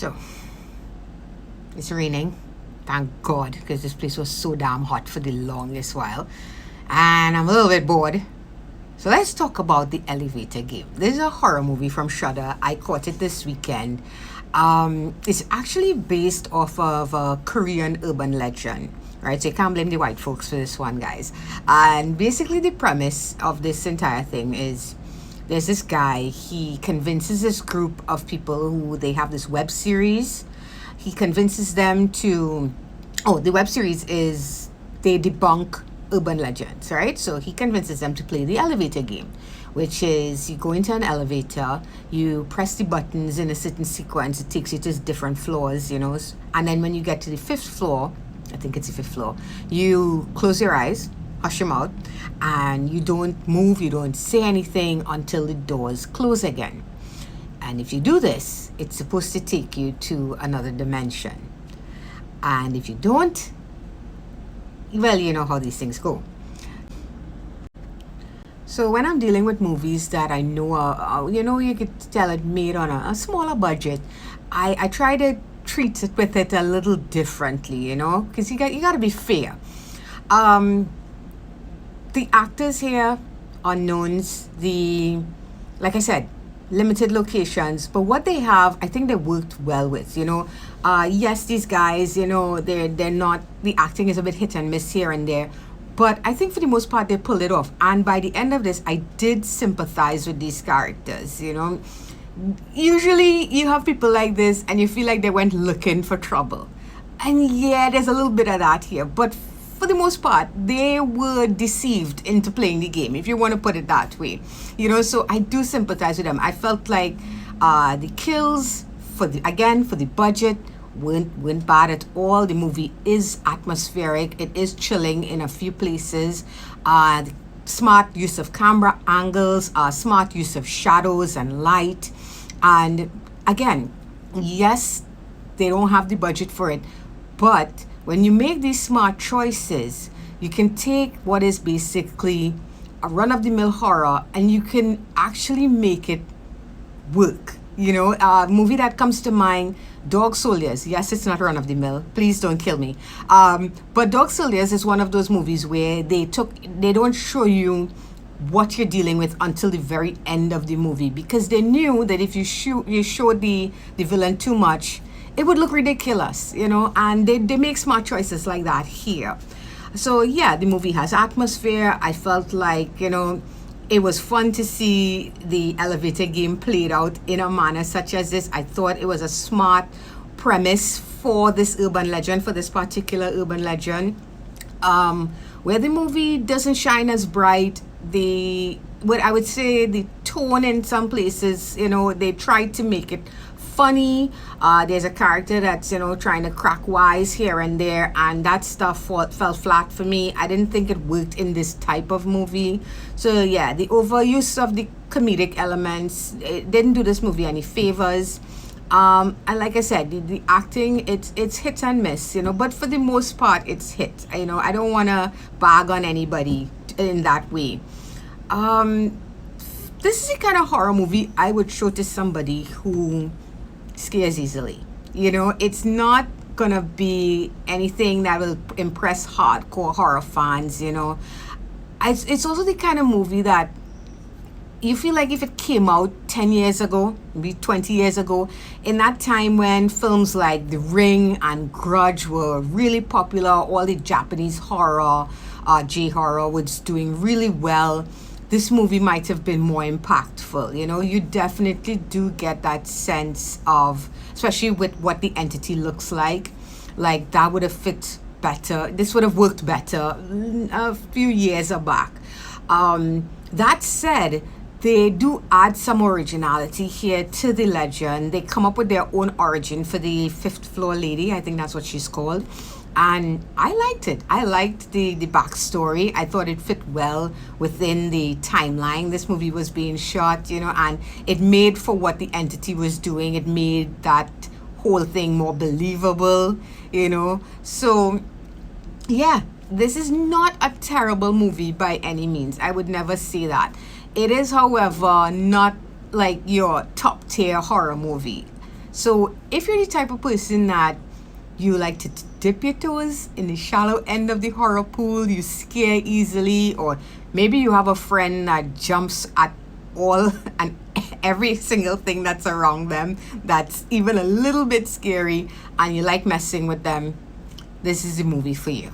So, it's raining. Thank God, because this place was so damn hot for the longest while. And I'm a little bit bored. So let's talk about The Elevator Game. This is a horror movie from Shudder. I caught it this weekend. It's actually based off of a Korean urban legend, right? So you can't blame the white folks for this one, guys. And basically the premise of this entire thing is there's this guy, he convinces this group of people who they have this web series. He convinces them to, the web series is they debunk urban legends, right? So he convinces them to play the elevator game, which is you go into an elevator, you press the buttons in a certain sequence, it takes you to different floors, and then when you get to the fifth floor, I think it's the fifth floor, you close your eyes, hush them out, and you don't move, you don't say anything until the doors close again. And if you do this, it's supposed to take you to another dimension. And if you don't, well, you know how these things go. So when I'm dealing with movies that I know are, you could tell it made on a smaller budget, I try to treat it with it a little differently, because you got to be fair. The actors here, unknowns, like I said, limited locations, but what they have, I think they worked well with, yes, these guys, they're not, the acting is a bit hit and miss here and there, but I think for the most part they pulled it off. And by the end of this, I did sympathize with these characters. Usually you have people like this and you feel like they went looking for trouble, and yeah, there's a little bit of that here, but for the most part, they were deceived into playing the game, if you want to put it that way. So I do sympathize with them. I felt like the kills, for the budget, weren't bad at all. The movie is atmospheric. It is chilling in a few places. The smart use of camera angles, smart use of shadows and light. And again, yes, they don't have the budget for it, but when you make these smart choices, you can take what is basically a run-of-the-mill horror and you can actually make it work. A movie that comes to mind, Dog Soldiers. Yes, it's not run-of-the-mill. Please don't kill me. But Dog Soldiers is one of those movies where they don't show you what you're dealing with until the very end of the movie, because they knew that if you showed the villain too much, it would look ridiculous, and they make smart choices like that here. So yeah, the movie has atmosphere. I felt like, it was fun to see the elevator game played out in a manner such as this. I thought it was a smart premise for this urban legend, for this particular urban legend. Where the movie doesn't shine as bright, what I would say, the tone in some places, they tried to make it funny. There's a character that's trying to crack wise here and there, and that stuff fell flat for me. I didn't think it worked in this type of movie. So yeah, the overuse of the comedic elements, it didn't do this movie any favors. And like I said, the acting, it's hit and miss, but for the most part it's hit. I don't want to bag on anybody in that way. This is the kind of horror movie I would show to somebody who scares easily. It's not gonna be anything that will impress hardcore horror fans. It's also the kind of movie that you feel like if it came out 10 years ago, maybe 20 years ago, in that time when films like The Ring and Grudge were really popular, all the Japanese horror, J-horror was doing really well, this movie might have been more impactful. You definitely do get that sense of, especially with what the entity looks like that would have fit better. This would have worked better a few years back. That said, they do add some originality here to the legend. They come up with their own origin for the fifth floor lady. I think that's what she's called. And I liked it. I liked the backstory. I thought it fit well within the timeline this movie was being shot, and it made for what the entity was doing. It made that whole thing more believable, So, yeah, this is not a terrible movie by any means. I would never say that. It is, however, not like your top tier horror movie. So if you're the type of person that you like to dip your toes in the shallow end of the horror pool, you scare easily, or maybe you have a friend that jumps at all and every single thing that's around them that's even a little bit scary, and you like messing with them, this is the movie for you.